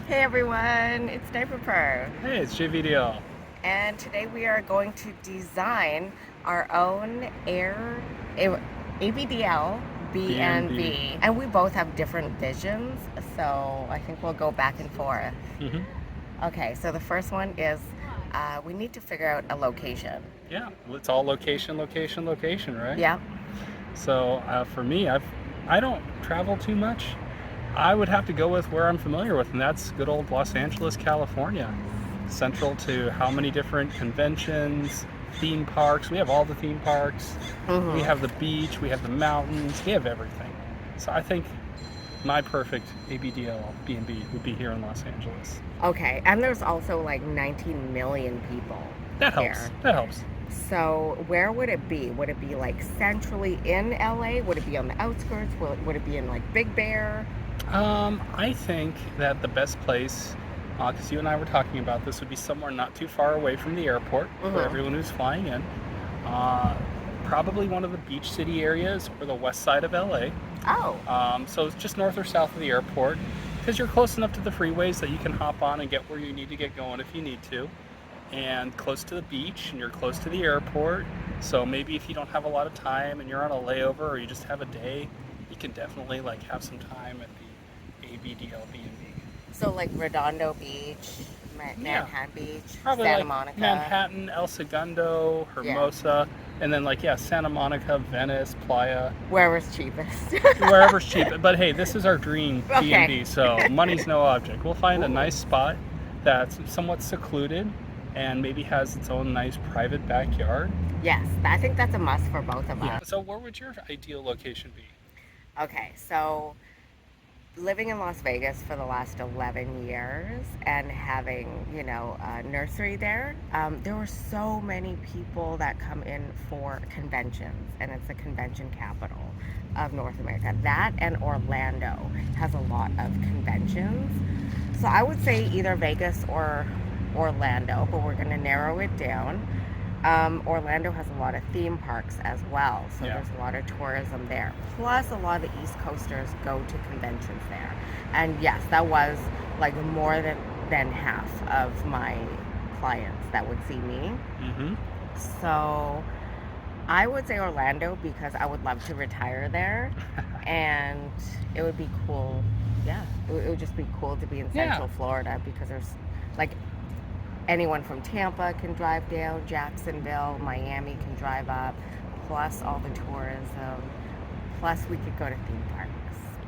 Hey everyone, it's diaperperv, Hey, it's JayBDL. and today we are going to design our own ABDL B&B. B&B, and we both have different visions, so I think we'll go back and forth. Mm-hmm. Okay, so the first one is we need to figure out a location. Yeah, well, it's all location, location, location, right? Yeah. So for me, I don't travel too much. I would have to go with where I'm familiar with, and that's good old Los Angeles, California. Central to how many different conventions, theme parks. We have all the theme parks. We Mm-hmm. have the beach. We have the mountains. We have everything. So I think my perfect ABDL B&B would be here in Los Angeles. Okay, and there's also like 19 million people That helps. here. That helps. So where would it be? Would it be like centrally in LA? Would it be on the outskirts? Would it be in like Big Bear? I think that the best place, because you and I were talking about this, would be somewhere not too far away from the airport for Mm-hmm. everyone who's flying in. Uh, Probably one of the beach city areas or the west side of LA. Oh, So it's just north or south of the airport, because you're close enough to the freeways that you can hop on and get where you need to get going if you need to, and close to the beach, and you're close to the airport. So maybe if you don't have a lot of time and you're on a layover or you just have a day, you can definitely like have some time at the ABDL B&B. so like Redondo Beach, Yeah, Manhattan Beach, probably Santa like Monica. Manhattan, El Segundo, Yeah, Hermosa, and then like yeah, Santa Monica, Venice, Playa, wherever's cheapest. wherever's cheap. But hey, this is our dream Okay. B&B, so money's no object. We'll find a nice spot that's somewhat secluded and maybe has its own nice private backyard. Yes, I think that's a must for both of Yeah. us. So where would your ideal location be? Okay, so living in Las Vegas for the last 11 years and having, a nursery there, there were so many people that come in for conventions, and it's the convention capital of North America. That and Orlando has a lot of conventions. So I would say either Vegas or Orlando, but we're going to narrow it down. Orlando has a lot of theme parks as well, so Yeah. there's a lot of tourism there. Plus, a lot of the East Coasters go to conventions there. And yes, that was like more than half of my clients that would see me. Mm-hmm. So I would say Orlando because I would love to retire there, and it would be cool. Yeah, it would just be cool to be in Yeah. Central Florida because there's like anyone from Tampa can drive down, Jacksonville, Miami can drive up, plus all the tourism, plus we could go to theme parks.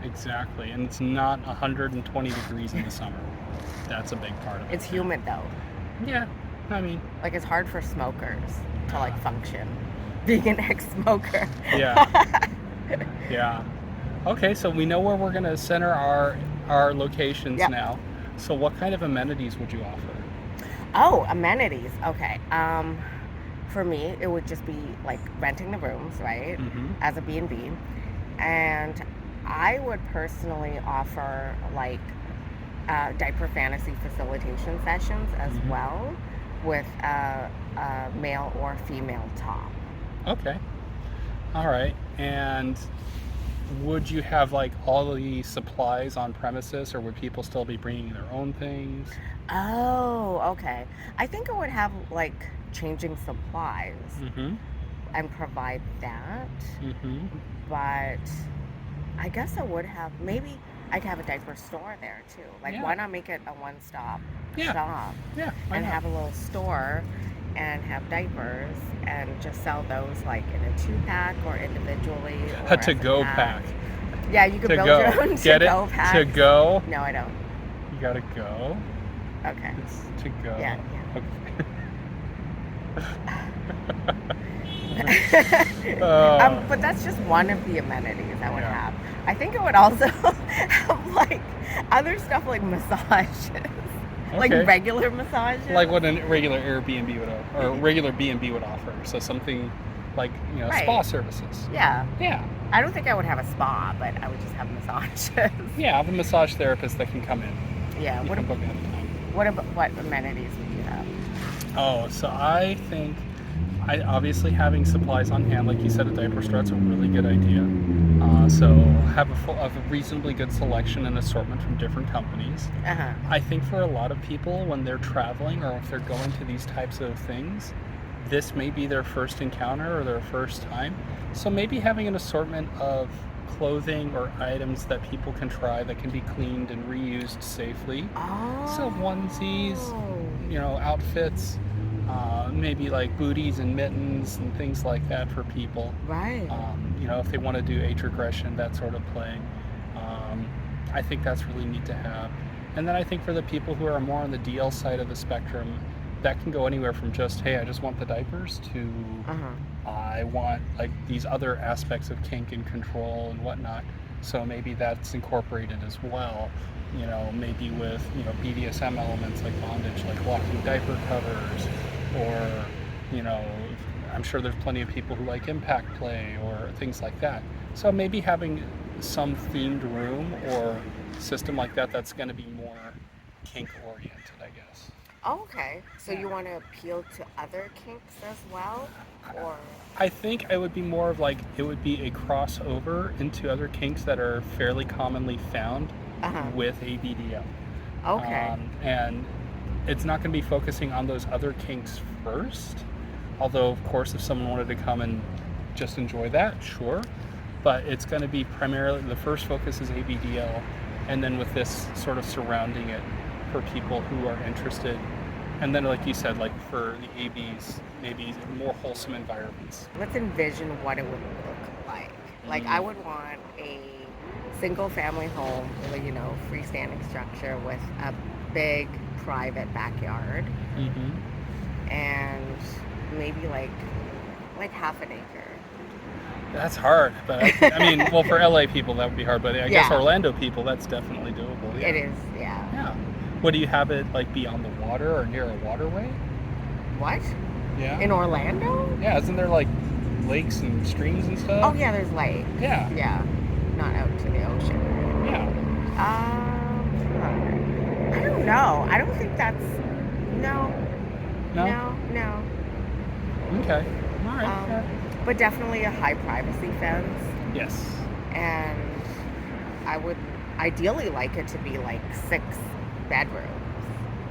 Exactly. And it's not 120 degrees in the summer. That's a big part of it. It's humid though. Yeah. I mean, Like it's hard for smokers to like function. Being an ex-smoker. yeah. Yeah. Okay, so we know where we're going to center our locations Yep. now. So what kind of amenities would you offer? Oh, amenities. Okay. For me, it would just be like renting the rooms, right? Mm-hmm. As a B&B. And I would personally offer like diaper fantasy facilitation sessions as Mm-hmm. well with a male or female top. Okay. All right. And would you have like all the supplies on premises, or would people still be bringing their own things? Oh, okay. I think I would have like changing supplies Mm-hmm. and provide that. Mm-hmm. But I guess I would have, maybe I could have a diaper store there too. Like, Yeah. why not make it a one-stop Yeah. shop Yeah. Why and not? have a little store and have diapers and just sell those like in a 2-pack or individually or A as to-go pack. Yeah, you could To build go. your own Get to-go it? pack. To go. No, I don't. You gotta go. Okay. It's to go. Yeah, Okay. But that's just one of the amenities I would Yeah. have. I think it would also have like other stuff like massages, like Okay. regular massages. Like what a regular Airbnb would offer, or regular B&B would offer. So something like, Right. spa services. Yeah. Yeah. I don't think I would have a spa, but I would just have massages. Yeah, I have a massage therapist that can come in. Yeah. You What can ab- book ahead of time. what about what amenities would you have? Oh, so I think Obviously having supplies on hand, like you said, a diaper strut's a really good idea. So have a reasonably good selection and assortment from different companies. Uh-huh. I think for a lot of people, when they're traveling or if they're going to these types of things, this may be their first encounter or their first time. So maybe having an assortment of clothing or items that people can try that can be cleaned and reused safely. So onesies, outfits, maybe like booties and mittens and things like that for people. Right. If they want to do age regression, that sort of play. I think that's really neat to have. And then I think for the people who are more on the DL side of the spectrum, that can go anywhere from just, hey, I just want the diapers to I want like these other aspects of kink and control and whatnot. So maybe that's incorporated as well. Maybe with BDSM elements like bondage, like locking diaper covers, or I'm sure there's plenty of people who like impact play or things like that. So maybe having some themed room or system like that that's going to be more kink oriented, I guess. Okay. So you want to appeal to other kinks as well? Or I think it would be more of like it would be a crossover into other kinks that are fairly commonly found with ABDL. okay. And it's not going to be focusing on those other kinks first. Although, of course, if someone wanted to come and just enjoy that, sure. But it's going to be primarily, the first focus is ABDL, and then with this sort of surrounding it for people who are interested. And then, like you said, like for the ABs, maybe more wholesome environments. Let's envision what it would look like. Like I would want a single family home, freestanding structure with a big private backyard and maybe like half an acre. That's hard, but I mean, well, for LA people that would be hard, but I guess Yeah. Orlando people, that's definitely doable. Yeah. It is, yeah. Yeah. What do you have it like be on the water or near a waterway? What? Yeah. In Orlando? Yeah, isn't there like lakes and streams and stuff? Oh yeah, there's lake. Yeah. Yeah. Not out to the ocean. Yeah. I don't know. I don't think that's no. No? No. Okay. All right. But definitely a high privacy fence. Yes. And I would ideally like it to be like 6 bedrooms.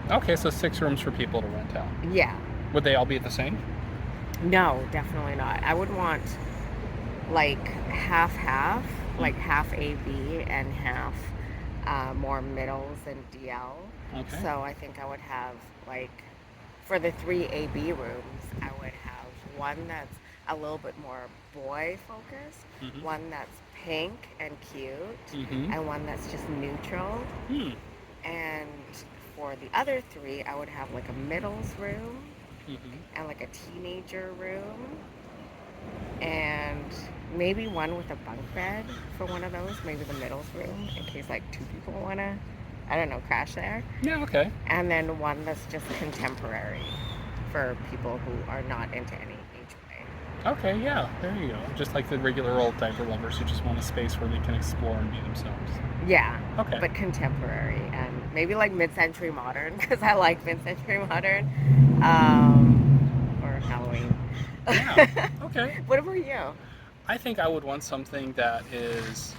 Okay, so 6 rooms for people to rent out. Yeah. Would they all be the same? No, definitely not. I would want like half, like half AB and half more middles and DL. Okay. So I think I would have like for the 3 AB rooms, I would have one that's a little bit more boy focused, one that's pink and cute, and one that's just neutral. And for the other 3, I would have like a middles room and like a teenager room and maybe one with a bunk bed for one of those, maybe the middles room in case like 2 people want to, crash there. Yeah, okay. And then one that's just contemporary for people who are not into any HOA. Okay, yeah, there you go. Just like the regular old diaper lovers who just want a space where they can explore and be themselves. Yeah, Okay. but contemporary and maybe like mid-century modern because I like mid-century modern or Halloween. Yeah, okay. What about you? I think I would want something that is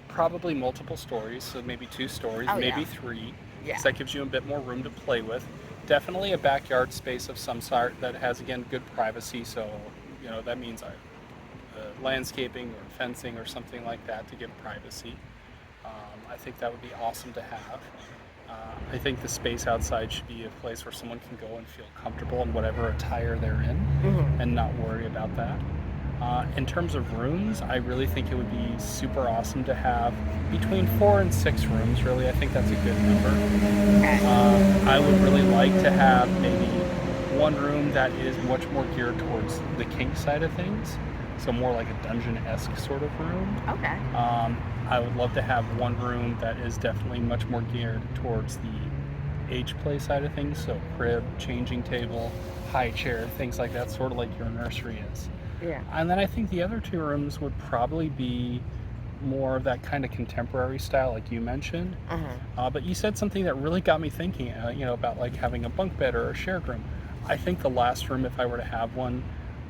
probably multiple stories, so maybe 2 stories, Oh, maybe yeah. 3. Yeah. So that gives you a bit more room to play with. Definitely a backyard space of some sort that has, again, good privacy, so that means landscaping or fencing or something like that to give privacy. I think that would be awesome to have. I think the space outside should be a place where someone can go and feel comfortable in whatever attire they're in and not worry about that. In terms of rooms, I really think it would be super awesome to have between 4 and 6 rooms, really. I think that's a good number. Okay. I would really like to have maybe one room that is much more geared towards the kink side of things, so more like a dungeon-esque sort of room. Okay. I would love to have one room that is definitely much more geared towards the age play side of things, so crib, changing table, high chair, things like that, sort of like your nursery is. Yeah. And then I think the other 2 rooms would probably be more of that kind of contemporary style like you mentioned. But you said something that really got me thinking, about like having a bunk bed or a shared room. I think the last room, if I were to have one,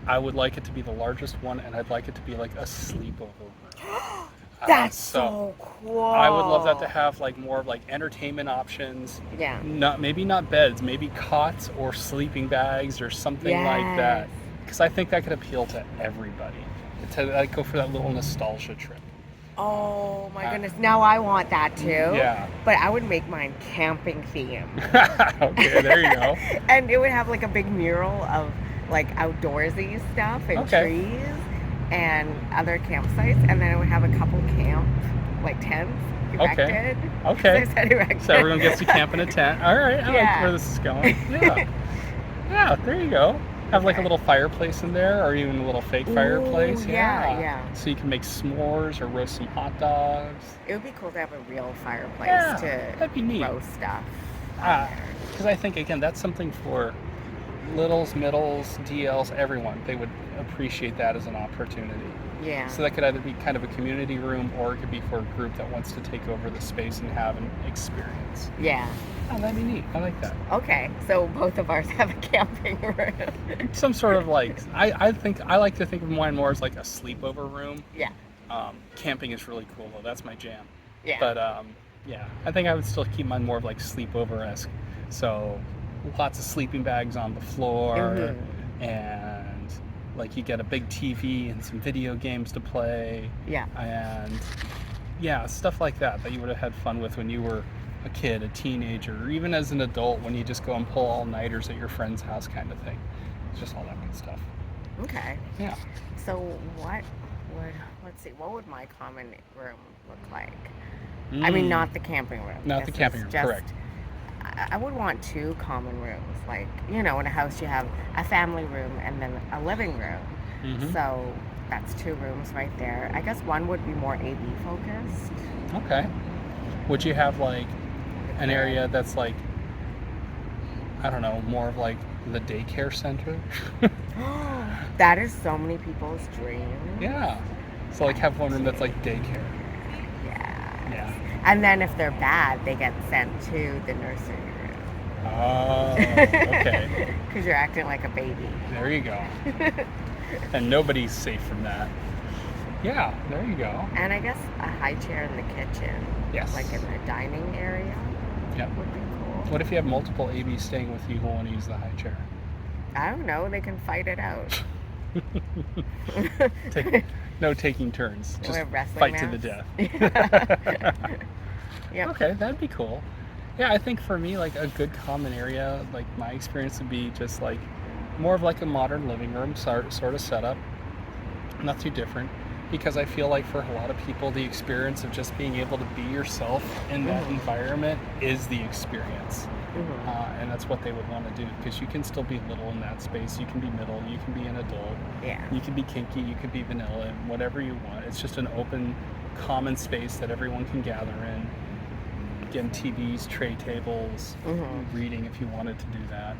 I would like it to be the largest one, and I'd like it to be like a sleepover room. That's So so cool. I would love that to have like more of like entertainment options. Yeah. Maybe not beds, maybe cots or sleeping bags or something like that. Yes. Because I think that could appeal to everybody. To like go for that little nostalgia trip. Oh my goodness. Now I want that too. Yeah. But I would make mine camping theme. Okay, there you go. And it would have like a big mural of like outdoorsy stuff and trees and other campsites, and then it would have a couple camp like tents erected. Okay. I said erected. So everyone gets to camp in a tent. All right, I like where this is going. Yeah. Yeah, there you go. Have like a little fireplace in there, or even a little fake fireplace. Yeah. So you can make s'mores or roast some hot dogs. It would be cool to have a real fireplace to that'd be neat. roast stuff. Because I think, again, that's something for littles, middles, DLs, everyone. They would appreciate that as an opportunity. Yeah. So that could either be kind of a community room, or it could be for a group that wants to take over the space and have an experience. Yeah. Oh, that'd be neat. I like that. Okay, so both of ours have a camping room. Some sort of like, I think, I like to think of mine more as like a sleepover room. Yeah. Camping is really cool though. That's my jam. Yeah. But yeah, I think I would still keep mine more of like sleepover-esque. So lots of sleeping bags on the floor, and like you get a big TV and some video games to play. Yeah. And yeah, stuff like that you would have had fun with when you were a kid, a teenager, or even as an adult when you just go and pull all-nighters at your friend's house kind of thing. It's just all that good stuff. Okay. Yeah. So what would my common room look like? I mean, not the camping room. Not the camping room, correct. I would want two common rooms. Like, in a house you have a family room and then a living room. So that's two rooms right there. I guess one would be more AB focused. Okay. Would you have like an area that's like, I don't know, more of like the daycare center? That is so many people's dream. Yeah. So like have one room that's like daycare. Yeah. And then if they're bad, they get sent to the nursery room. Oh, okay. Because you're acting like a baby. There you go. And nobody's safe from that. Yeah, there you go. And I guess a high chair in the kitchen. Yes. Like in the dining area. Yep. Would be cool. What if you have multiple ABs staying with you who want to use the high chair? I don't know. They can fight it out. No taking turns. Just fight to the death. Yep. Okay, that'd be cool. Yeah, I think for me, like a good common area, like my experience would be just like more of like a modern living room sort of setup. Not too different, because I feel like for a lot of people, the experience of just being able to be yourself in that environment is the experience. And that's what they would want to do, because you can still be little in that space. You can be middle, you can be an adult, you can be kinky, you can be vanilla, whatever you want. It's just an open, common space that everyone can gather in. Again, TVs, tray tables, reading if you wanted to do that.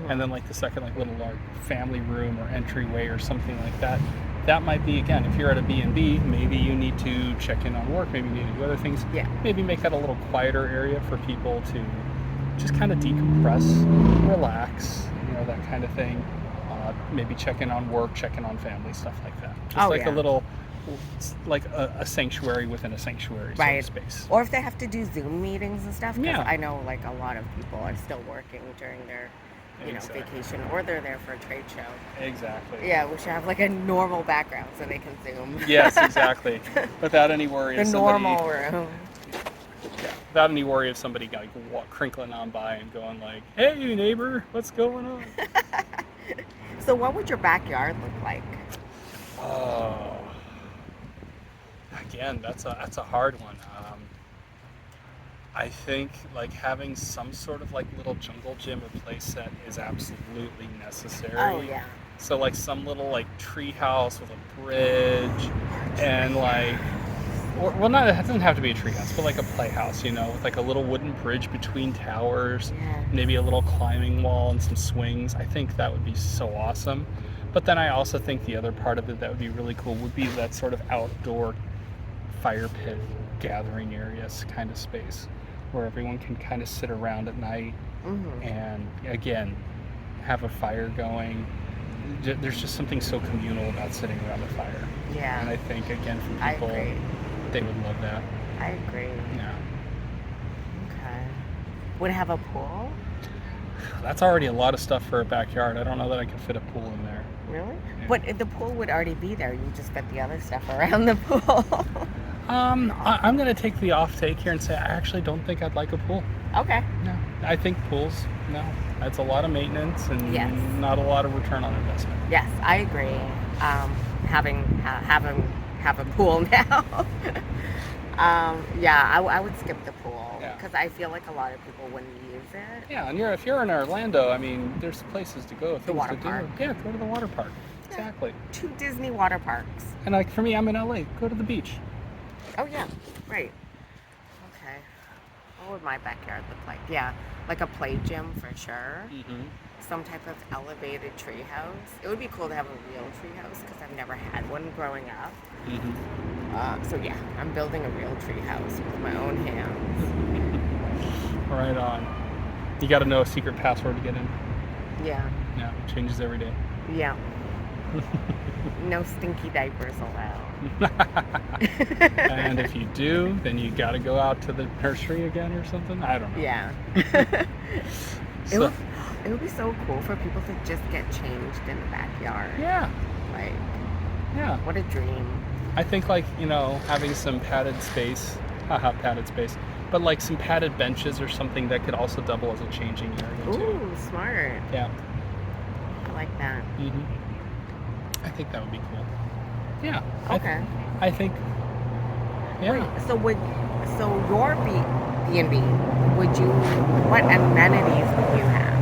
And then like the second like little family room or entryway or something like that. That might be, again, if you're at a B&B, maybe you need to check in on work, maybe you need to do other things. Maybe make that a little quieter area for people to just kind of decompress, relax, that kind of thing. Maybe check in on work, check in on family, stuff like that. Just a little, like a sanctuary within a sanctuary sort of space. Or if they have to do Zoom meetings and stuff, because I know like a lot of people are still working during their vacation, or they're there for a trade show. Exactly. Yeah, we should have like a normal background so they can Zoom. Yes, exactly. Without any worry of somebody... normal room. Yeah, without any worry of somebody like crinkling on by and going like, "Hey neighbor, what's going on?" So what would your backyard look like? Oh, again, that's a hard one. I think like having some sort of like little jungle gym or play set is absolutely necessary. Oh yeah. So like some little like tree house with a bridge and like, well, not, it doesn't have to be a tree house, but like a playhouse, with like a little wooden bridge between towers, maybe a little climbing wall and some swings. I think that would be so awesome. But then I also think the other part of it that would be really cool would be that sort of outdoor fire pit gathering areas kind of space where everyone can kind of sit around at night and again have a fire going, there's just something so communal about sitting around a fire. Yeah. And I think, again, for I people, agree. they would love that. I agree. Yeah. Okay. Would it have a pool? That's already a lot of stuff for a backyard. I don't know that I could fit a pool in there. Really? Yeah. But the pool would already be there. You just fit the other stuff around the pool. I'm going to take the off take here and say I actually don't think I'd like a pool. Okay. No. I think pools, no. That's a lot of maintenance and Yes. not a lot of return on investment. Yes, I agree. Have a pool now. Yeah, I would skip the pool Yeah. because I feel like a lot of people wouldn't use it. Yeah, and if you're in Orlando, I mean, there's places to go, things water to park. do. Yeah, go to the water park. Yeah. Exactly. 2 Disney water parks. And like for me, I'm in LA. Go to the beach. Oh yeah, right. Okay. What would my backyard look like? Yeah, like a play gym for sure. Mm-hmm. Some type of elevated treehouse. It would be cool to have a real treehouse because I've never had one growing up. Mm-hmm. So yeah, I'm building a real treehouse with my own hands. Right on. You got to know a secret password to get in. Yeah, Yeah, it changes every day. yeah. No stinky diapers allowed. And if you do, then you got to go out to the nursery again or something. I don't know. Yeah. So, It would be so cool for people to just get changed in the backyard. yeah, Like, yeah. what a dream. I think having some padded space, but like some padded benches or something that could also double as a changing area too. Ooh, smart. Yeah. I like that. Mm-hmm. I think that would be cool. Yeah. Okay. I think. Yeah. Wait, so your B&B, what amenities would you have?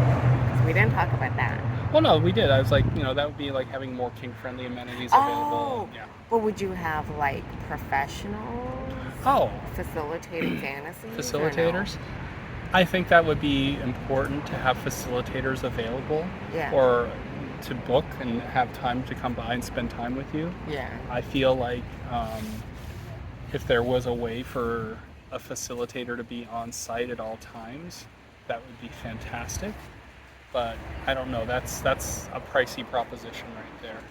'Cause we didn't talk about that. Well, no, we did. I was like, that would be like having more king-friendly amenities available. Oh. Yeah. But would you have like professionals Oh, facilitating fantasies? or no? facilitators. I think that would be important to have facilitators available, Yeah. or to book and have time to come by and spend time with you. Yeah. I feel like if there was a way for a facilitator to be on site at all times, that would be fantastic. But I don't know. That's a pricey proposition right there.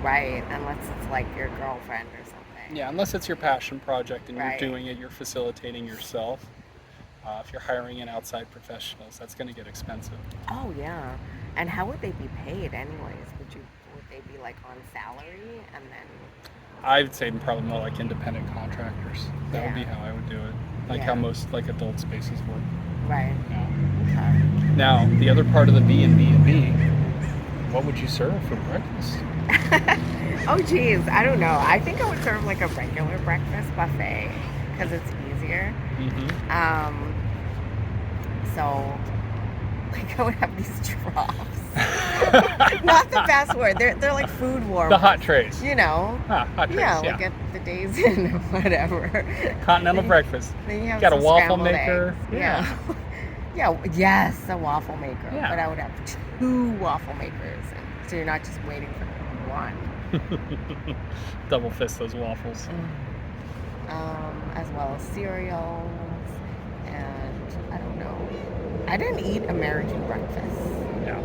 Right, unless it's like your girlfriend or something. Yeah, unless it's your passion project and Right. you're doing it, you're facilitating yourself. If you're hiring in outside professionals, that's going to get expensive. Oh yeah. And how would they be paid anyways? Would they be like on salary and then I would say probably more like independent contractors. That would be Yeah. how I would do it. Like Yeah. how most like adult spaces work. right? Yeah. Okay. Now, the other part of the B&B, what would you serve for breakfast? Oh geez, I don't know. I think I would serve like a regular breakfast buffet because it's easier. Mm-hmm. So like I would have these troughs. Not the best word. They're like food warmers. The hot trays. You know. Hot trays, Yeah, yeah. like at the Days Inn or whatever. Continental Then- breakfast. Then you have Got a some waffle scrambled maker. eggs. Yeah. Yeah. Yes, a waffle maker. Yeah. But I would have 2 waffle makers, so you're not just waiting for one. Double fist those waffles. As well as cereals, and I don't know. I didn't eat American breakfast. Yeah.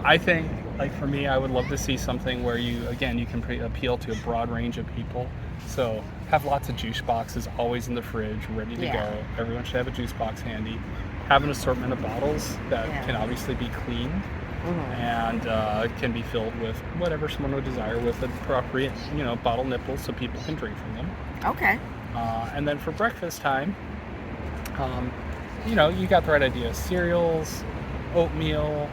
I think, like for me, I would love to see something where you can appeal to a broad range of people. So have lots of juice boxes always in the fridge, ready to Yeah. go. Everyone should have a juice box handy. Have an assortment of bottles that Yeah. can obviously be cleaned Mhm. and can be filled with whatever someone would desire with appropriate, bottle nipples so people can drink from them. Okay. And then for breakfast time, you got the right idea. Cereals, oatmeal,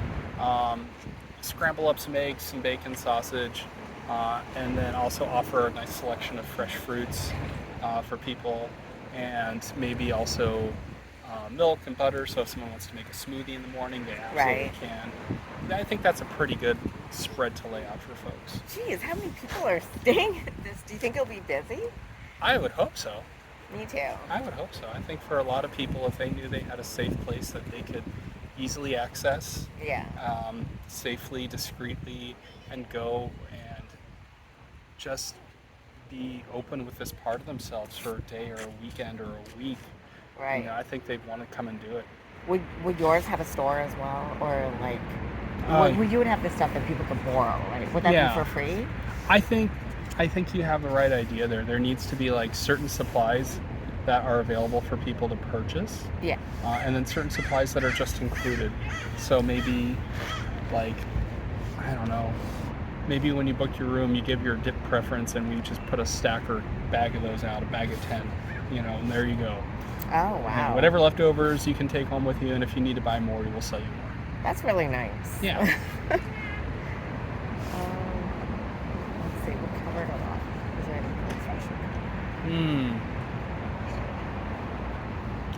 scramble up some eggs, some bacon, sausage, and then also offer a nice selection of fresh fruits for people, and maybe also milk and butter, so if someone wants to make a smoothie in the morning, they absolutely Right. can. I think that's a pretty good spread to lay out for folks. Geez, how many people are staying at this? Do you think it'll be busy? I would hope so. Me too. I would hope so. I think for a lot of people, if they knew they had a safe place that they could easily access, Yeah. safely, discreetly, and go and just be open with this part of themselves for a day or a weekend or a week, Right. I think they'd want to come and do it. Would yours have a store as well, or like Well, you would have the stuff that people could borrow, right? Would that Yeah. be for free? I think you have the right idea there. There needs to be like certain supplies that are available for people to purchase, Yeah. and then certain supplies that are just included. So maybe, like, I don't know, maybe when you book your room, you give your dip preference, and we just put a stack or bag of those out, a bag of 10, and there you go. Oh, And wow. whatever leftovers you can take home with you, and if you need to buy more, we will sell you more. That's really nice. Yeah. Let's see, we covered a lot. Is there anything else we should cover?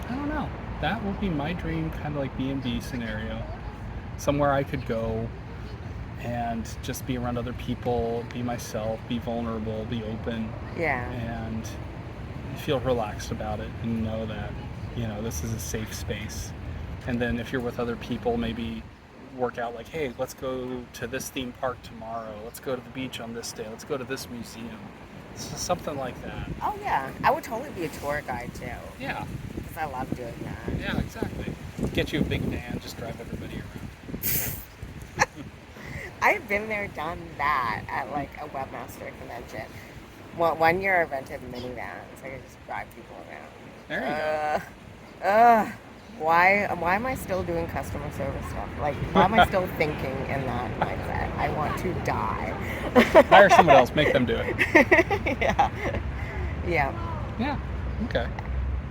I don't know. That would be my dream kind of like B&B scenario. Somewhere I could go and just be around other people, be myself, be vulnerable, be open, Yeah. and feel relaxed about it and know that, this is a safe space. And then if you're with other people, maybe work out like, hey, let's go to this theme park tomorrow. Let's go to the beach on this day. Let's go to this museum. Something like that. Oh, yeah. I would totally be a tour guide, too. Yeah. Because I love doing that. Yeah, exactly. Get you a big van, just drive everybody around. I've been there, done that at like a webmaster convention. Well, one year I rented minivans. I could just drive people around. There you go. Why am I still doing customer service stuff? Like, why am I still thinking in that mindset? I want to die. Hire someone else, make them do it. Yeah. Yeah. Yeah. Okay.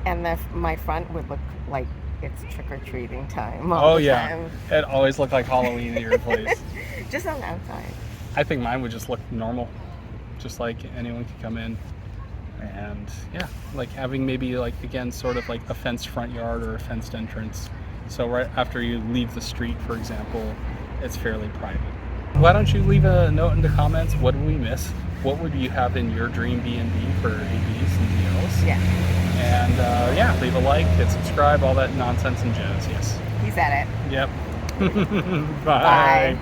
And my front would look like it's trick-or-treating time. Oh yeah. It always looked like Halloween at your place. Just on the outside. I think mine would just look normal. Just like anyone could come in. And yeah, like having maybe like, again, sort of like a fenced front yard or a fenced entrance. So right after you leave the street, for example, it's fairly private. Why don't you leave a note in the comments? What did we miss? What would you have in your dream B&B for ABs and DLs? Yeah. And yeah, leave a like, hit subscribe, all that nonsense and jazz. Yes. He said it. Yep. Bye.